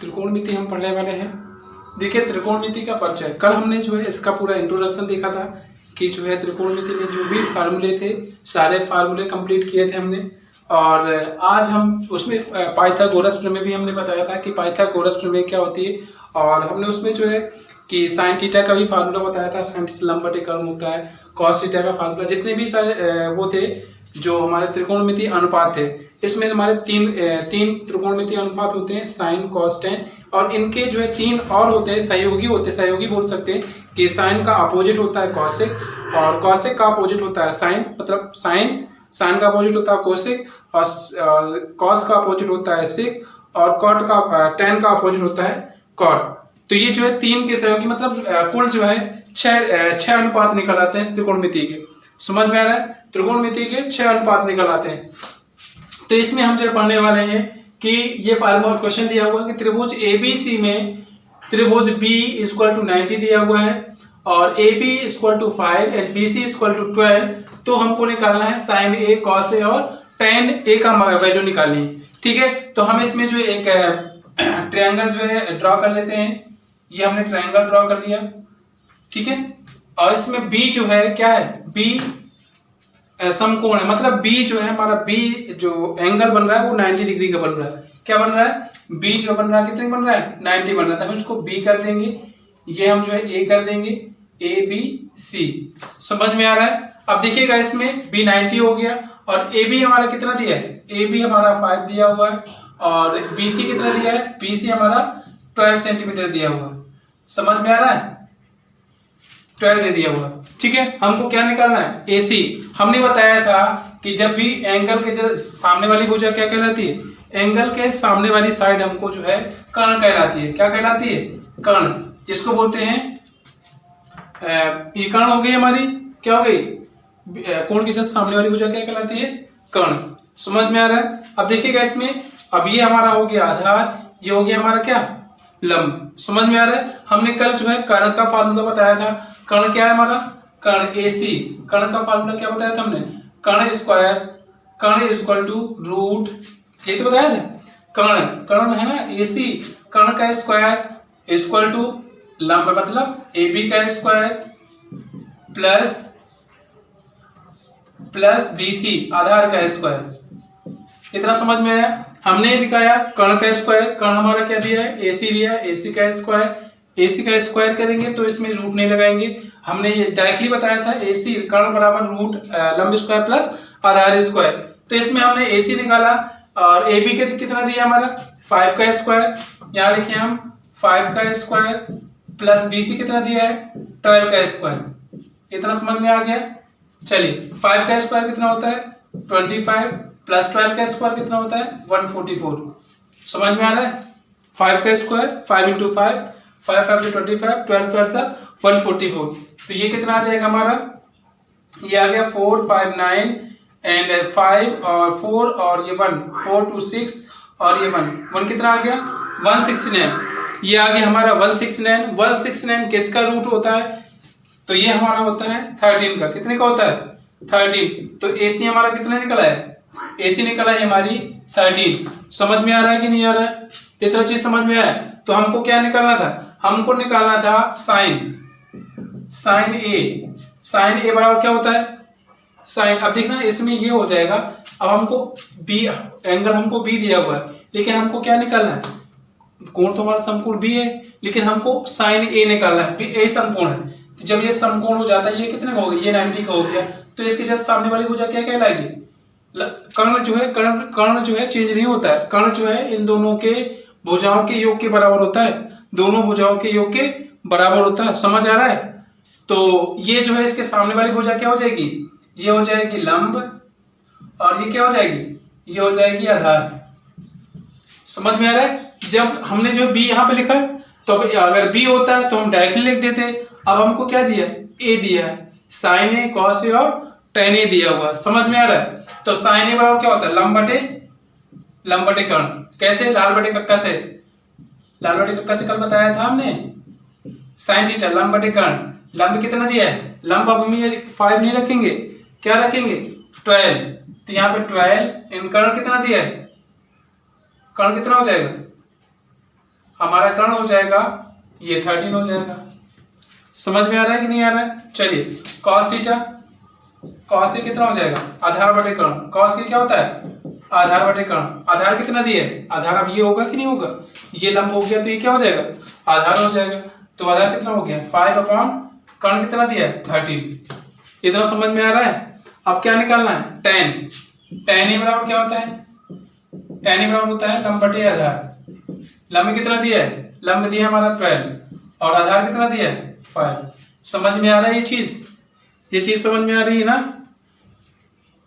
त्रिकोणमिति हम पढ़ने वाले हैं। देखिए त्रिकोणमिति का परिचय, कल हमने जो है इसका पूरा इंट्रोडक्शन देखा था कि जो है त्रिकोणमिति में जो भी फार्मूले थे सारे फार्मूले कंप्लीट किए थे हमने। और आज हम उसमें पाइथागोरस प्रमेय भी हमने बताया था कि पाइथागोरस प्रमेय क्या होती है, और हमने उसमें जो है कि साइन थीटा का भी फार्मूला बताया था। साइन थीटा लंब बटे कर्ण होता है, कॉस थीटा का फार्मूला, जितने भी सारे वो थे जो हमारे त्रिकोणमिति अनुपात थे। इसमें हमारे तीन त्रिकोणमिति अनुपात होते हैं, साइन कॉस टेन, और इनके जो है तीन और होते हैं सहयोगी होते हैं। सहयोगी बोल सकते हैं कि साइन का अपोजिट होता है कॉसेक, और कॉसेक का अपोजिट होता है साइन, मतलब साइन का अपोजिट होता है कोसेक, और कॉस का अपोजिट होता है सेक, और कॉट का टेन का अपोजिट होता है कॉट। तो ये जो है तीन के सहयोगी, मतलब कुल जो है छह अनुपात निकल आते हैं त्रिकोणमिति के। समझ में आ रहा है? त्रिकोणमिति के 6 अनुपात निकल आते हैं। तो इसमें हम जो पढ़ने वाले हैं कि ये फार्मूला क्वेश्चन दिया हुआ है कि त्रिभुज ABC में त्रिभुज B = 90 दिया हुआ है, और AB = 5 एंड BC = 12। तो हमको निकालना है साइन A, कॉस A और टेन A का वैल्यू निकालनी है। ठीक है, तो हम इसमें जो एक ट्रायंगल जो है ड्रॉ कर लेते हैं। ये हमने ट्रायंगल ड्रॉ कर लिया, ठीक है। और इसमें B जो है क्या है, B समकोण है, मतलब B जो है हमारा B जो एंगल बन रहा है वो 90 डिग्री का बन रहा है। क्या बन रहा है? B जो बन रहा है कितने बन रहा है? 90 बन रहा है। तो हम इसको B कर देंगे, ये हम जो है A कर देंगे, ABC। समझ में आ रहा है? अब देखिएगा इसमें B 90 हो गया, और AB हमारा कितना दिया है? AB हमारा 5 दिया हुआ है, और BC कितना दिया है? BC हमारा 12 सेंटीमीटर दिया हुआ है। समझ में आ रहा है? 12 दे दिया हुआ, ठीक है। हमको क्या निकालना है? AC। हमने बताया था कि जब भी एंगल के जो सामने वाली भुजा क्या कहलाती है? एंगल के सामने वाली साइड हमको जो है कर्ण कहलाती है। क्या कहलाती है? कर्ण, जिसको बोलते हैं ये कर्ण हो गई हमारी, क्या हो गई? कोण की जस्ट सामने वाली भुजा क्या कहलाती है? कर्ण। समझ में आ रहा है? अब देखिएगा इसमें, अब ये हमारा हो गया आधार, ये हो गया हमारा क्या? लंब। समझ में आ रहा है? हमने कल जो है कर्ण का फार्मूला बताया था। कर्ण क्या है हमारा? कर्ण AC। कर्ण का फार्मूला क्या बताया था हमने? कर्ण स्क्वायर, कर्ण = रूट, ये तो बताया था। कर्ण है ना AC, कर्ण का स्क्वायर इक्वल टू लंब, मतलब AB का स्क्वायर प्लस BC आधार का स्क्वायर। इतना समझ में आया? हमने लिखाया कर्ण का स्क्वायर, कर्ण हमारा क्या दिया है? AC दिया है, AC का स्क्वायर करेंगे तो इसमें रूट नहीं लगाएंगे। हमने ये डायरेक्टली बताया था AC कर्ण बराबर रूट लंब स्क्वायर प्लस आधार स्क्वायर। तो इसमें हमने AC निकाला, और AB के कितना दिया हमारा? 5 का स्क्वायर, यहाँ लिखे हम 5 का स्क्वायर प्लस BC कितना दिया है? 12 का स्क्वायर। इतना समझ में आ गया? चलिए, 5 का स्क्वायर कितना होता है? 25 प्लस 12 का स्क्वायर कितना होता है? 144। समझ में आ रहा है? 5 का स्क्वायर 5 × 5, 5 5 25, 12 12 144। तो ये कितना आ जाएगा हमारा? ये आ गया 4 5 9 एंड 5 और 4 और ये 1 4 2 6 और ये 1 कितना आ गया? 169। ये आ गया हमारा 169। 169 किसका रूट होता है? तो ये हमारा होता है 13 का। कितने का होता है? 13। तो AC हमारा कितना निकला है? AC निकला है हमारी 13। समझ में आ रहा है कि नहीं आ रहा है? इतना चीज समझ में आया? तो हमको क्या निकालना था? हमको निकालना था साइन A। साइन A बराबर क्या होता है? साइन, अब देखना इसमें ये हो जाएगा। अब हमको B एंगल हमको B दिया हुआ है, लेकिन हमको क्या निकालना है? कोण तो हमारा समकोण B है, लेकिन हमको साइन A निकालना है। A समकोण है, तो जब ये समकोण हो जाता है, ये कितने का हो गया? ये 90 का हो गया। तो इसके जस्ट सामने वाली भुजा क्या कहलाएगी? कर्ण जो है, कर्ण जो है चेंज नहीं होता है। कर्ण जो है इन दोनों के भुजाओं के योग के बराबर होता है, दोनों भुजाओं के योग के बराबर होता है। समझ आ रहा है? तो ये जो है इसके सामने वाली भुजा क्या हो जाएगी? ये हो जाएगी लंब, और ये क्या हो जाएगी? ये हो जाएगी आधार। समझ में आ रहा है? जब हमने जो B यहाँ पे लिखा है, तो अगर B होता है तो हम डायरेक्टली लिख देते। अब हमको क्या दिया? A दिया है, साइन A, कॉस A और टेन A दिया हुआ। समझ में आ रहा है? तो साइन A बराबर क्या होता है? लंब बटे कर्ण। कैसे? लाल बटे कक्का से कल बताया था हमने। साइन थीटा लंब बटे कर्ण। लंब कितना दिया है? लंब अब हम 5 नहीं रखेंगे, क्या रखेंगे? 12। तो यहाँ पे 12 इन कर्ण कितना दिया है? कर्ण कितना हो जाएगा? हमारा कर्ण हो जाएगा ये 13 हो जाएगा। समझ में आ रहा है कि नहीं आ रहा है? चलिए cos थीटा, cos से कितना हो जाएगा आधार बटे कर्ण। cos के क्या होता है आधार बटे कर्ण। आधार कितना दिया है, आधार अब ये होगा कि नहीं होगा, ये लंब हो गया तो ये क्या हो जाएगा आधार हो जाएगा। तो आधार कितना हो गया 5 अपॉन कर्ण कितना दिया है 13। इतना समझ में आ रहा है? अब क्या निकालना है tan। tan ए बराबर क्या होता है, tan ए बराबर होता है लंब बटे आधार। लंब कितना दिया है, लंब दिया है हमारा 12 और आधार कितना दिया है 5। समझ में आ रहा है ये चीज समझ में आ रही है ना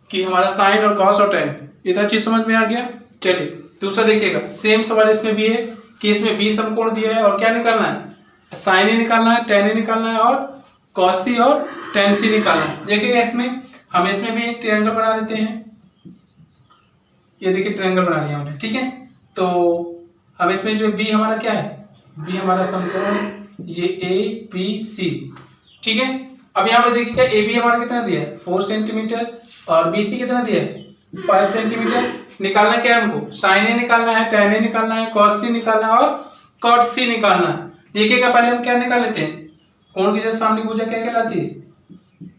कि हमारा साइन और कॉस और tan, इतना चीज समझ में आ गया। चलिए दूसरा देखिएगा, सेम सवाल इसमें भी है कि इसमें बी समकोण दिया है और क्या निकालना है साइन ए निकालना है, tan ए निकालना है और cos सी और tan सी निकालना है। देखिएगा इसमें भी एक ट्रायंगल बना लेते हैं। ये देखिए ट्रायंगल बना लिया हमने, ठीक है। तो हम इसमें जो बी हमारा क्या है, बी हमारा समकोण ये ए बी सी, ठीक है। अब यहाँ पे देखिएगा ए बी हमारा कितना दिया है 4 सेंटीमीटर और बी सी कितना दिया है 5 सेंटीमीटर। निकालना क्या है हमको, साइन ए निकालना है, tan ए निकालना है, cos सी निकालना है और cot सी निकालना है। देखिएगा पहले हम क्या निकाल लेते हैं, कोण की जैसे सामने भुजा क्या कहलाती है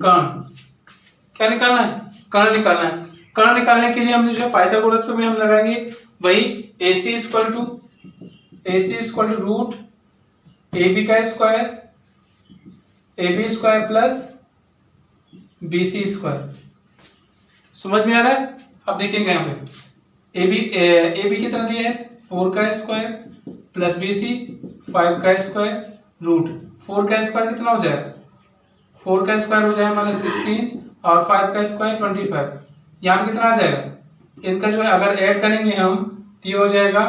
कर्ण। क्या निकालना है कर्ण निकालना है। कर्ण निकालने के लिए हम जो पाइथागोरस पे भी हम लगाएंगे वही AC equal to root AB का square AB square plus BC square. समझ में आ रहा है? अब देखेंगे यहाँ पे AB कितना दिया है 4 का स्क्वायर प्लस BC 5 का स्क्वायर रूट 4 का स्क्वायर कितना हो जाएगा 4 का स्क्वायर हो जाएगा हमारा 16 और 5 का स्क्वायर 25। यहाँ पे कितना आ जाएगा इनका जो है अगर ऐड करेंगे हम तो ये हो जाएगा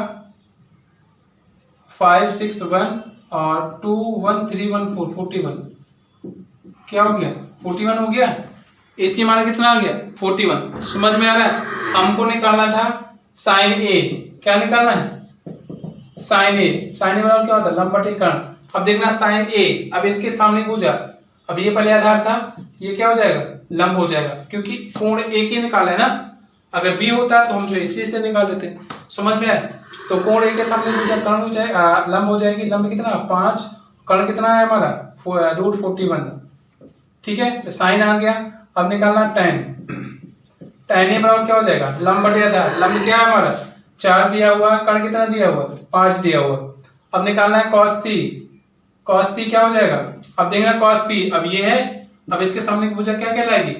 5 6 1 और 2 1 3 1 4 41। क्या हो गया 41 हो गया। AC हमारा कितना आ गया 41। समझ में आ रहा है? हमको निकालना था साइन ए। क्या निकालना है साइन ए। साइन ए बराबर क्या होता है लंब बटे कर्ण। अब देखना साइन ए, अब इसके सामने भुजा, अब ये पहले आधार था, ये क्या हो जाएगा लंब हो जाएगा क्योंकि कोण एक ही निकाला है ना। अगर बी होता तो हम जो इसी से निकाल लेते। समझ में आया? तो कोण ए के सामने भुजा कर्ण हो जाएगा लंब हो जाएगी। लंब कितना 5, कर्ण कितना है हमारा रूट 41, ठीक है। साइन आ गया। अब निकालना tan। tan ए बराबर क्या हो जाएगा लंब बटे आधार। लंब क्या है हमारा 4 दिया हुआ है, कर्ण कितना दिया हुआ 5 दिया हुआ। अब निकालना है cos c। cos c क्या हो जाएगा, अब देखना cos c, अब ये है, अब इसके सामने की भुजा क्या कहलाएगी,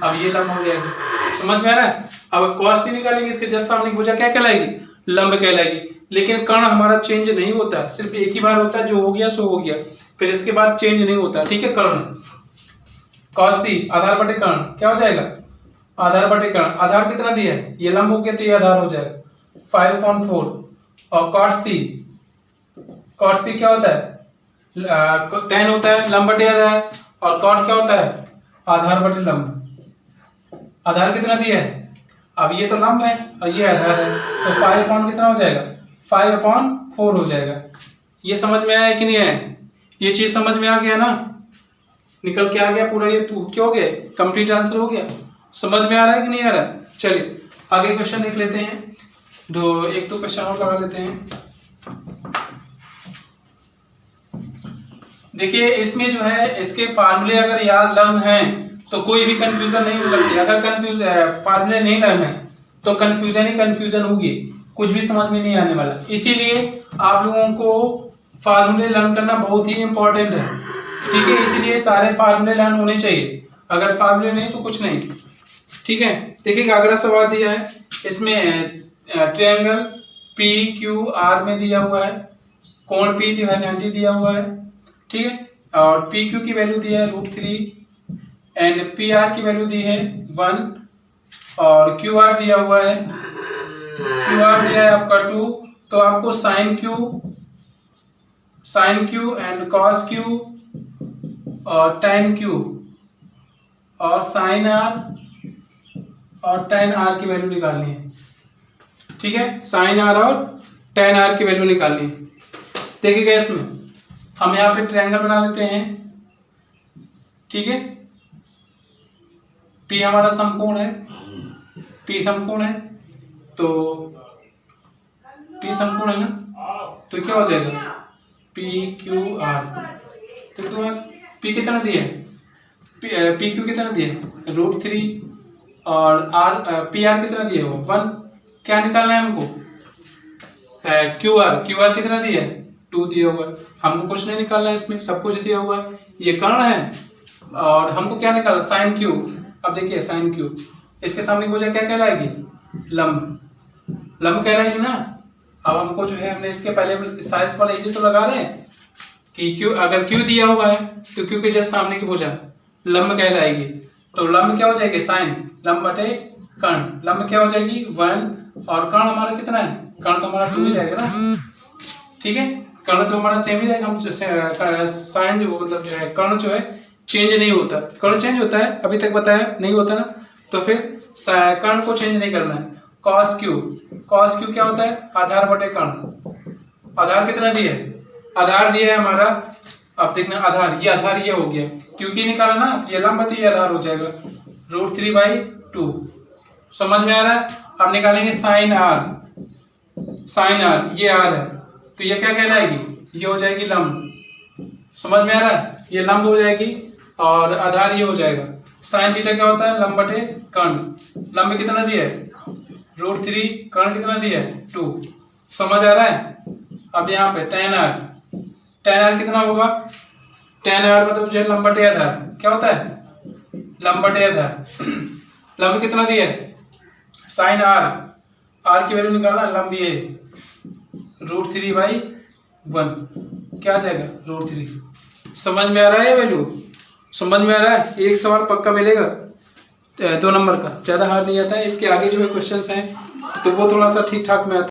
अब ये लंब हो जाएगी। समझ में आ रहा है? अब cos c निकालेंगे, इसके जस्ट सामने की भुजा क्या कहलाएगी लंब कहलाएगी। लेकिन कर्ण हमारा चेंज नहीं होता, सिर्फ एक ही बार होता है, जो हो गया सो हो गया, फिर इसके बाद चेंज नहीं होता, ठीक है। कर्ण cos c आधार बटे कर्ण क्या हो जाएगा आधार बटे कर्ण। आधार कितना दिया है ये लंब हो गया तो ये आधार हो जाएगा 5/4 और cot c क्या होता है tan होता है लंब बटे आधार और cot क्या होता है आधार बटे लंब। आधार कितना दिया है, अब ये तो लंब है और ये आधार है, तो 5 कितना हो जाएगा 5/4 हो जाएगा। ये समझ में आया कि नहीं आया? ये चीज समझ में आ गया ना, निकल के आ गया पूरा, ये तो क्या हो गया कंप्लीट आंसर हो गया। समझ में आ रहा है कि नहीं आ रहा है? चलिए आगे क्वेश्चन देख लेते हैं, एक दो क्वेश्चन और लगा लेते हैं। देखिए इसमें जो है इसके फार्मूले अगर याद लर्न है तो कोई भी कंफ्यूजन नहीं हो सकती। अगर फार्मूले नहीं लर्न है तो कंफ्यूजन ही कंफ्यूजन होगी, कुछ भी समझ में नहीं आने वाला। इसीलिए आप लोगों को फार्मूले लर्न करना बहुत ही इंपॉर्टेंट है, ठीक है। इसीलिए सारे फार्मूले लर्न होने चाहिए, अगर फार्मूले नहीं तो कुछ नहीं, ठीक है। देखिएगा अगला सवाल दिया है, इसमें ट्रायंगल पी क्यू आर में दिया हुआ है, कोण पी जो है 90 दिया हुआ है, ठीक है। और पी क्यू की वैल्यू दी है √3 एंड पी आर की वैल्यू दी है 1 और क्यू आर दिया हुआ है, क्यू आर दिया है आपका 2। तो आपको sine Q and cos Q और tan क्यू और साइन आर और tan आर की वैल्यू निकालनी है, ठीक है। साइन आर और tan आर की वैल्यू निकालनी है। देखिएगा इसमें हम यहाँ पे ट्रायंगल बना लेते हैं, ठीक है। P हमारा समकोण है, P समकोण है, तो P समकोण है ना, तो क्या हो जाएगा पी क्यू आर। तो तुम्हें पी कितना दिया है, पी क्यू कितना दिया है √3 और आर पी आर कितना दिया हुआ 1। क्या निकालना है हमको क्यू आर कितना दिया है 2 दिया हुआ है। हमको कुछ नहीं निकालना है, इसमें सब कुछ दिया हुआ है। ये कर्ण है और हमको क्या निकालना साइन क्यू। अब देखिए साइन क्यू इसके सामने की भुजा क्या कहलाएगी लंब कहलाएगी ना। अब हमको जो है हमने इसके पहले साइज वाला इजी तो लगा रहे हैं कि क्यू अगर क्यू दिया हुआ है तो क्यू के जस्ट सामने की भुजा लंब कहलाएगी। तो लंब क्या हो जाएगी साइन लंब बटे कर्ण। लंब क्या हो जाएगी 1 और कर्ण हमारा कितना है कर्ण तो हमारा 2 ही जाएगा ना। ठीक है कर्ण तो हमारा सेम ही रहेगा। हम साइन जो मतलब जो है कर्ण जो है चेंज नहीं होता। कर्ण चेंज होता है अभी तक बताया नहीं होता ना, तो फिर कर्ण को चेंज नहीं करना है। कॉस क्यू क्या होता है आधार बटे कर्ण। आधार कितना दिया है आधार दिया है हमारा। अब देखना आधार ये हो गया क्योंकि निकाला ना तो ये लंब तो ये आधार हो जाएगा √3/2। समझ में आ रहा है। अब निकालेंगे साइन आर ये आर है तो ये क्या कहलाएगी ये हो जाएगी लंब। समझ में आ रहा है ये लंब हो जाएगी और आधार ये हो जाएगा। साइन थीटा क्या होता है लंब बटे कर्ण। लंब कितना दिया है √3 कर्ण कितना दिया है 2। समझ आ रहा है। अब यहाँ पे tan r कितना होगा tan r मतलब जो है लंब बटे आधार क्या होता है लंब बटे आधार। लंब कितना दिया है साइन r की वैल्यू निकालना लंब ये √3/1 क्या आ जाएगा √3। समझ में आ रहा है वैल्यू समझ में आ रहा है। एक सवाल पक्का मिलेगा 2 नंबर का, ज़्यादा हार्ड नहीं आता है। इसके आगे जो है क्वेश्चंस हैं तो वो थोड़ा सा ठीक ठाक में आता है।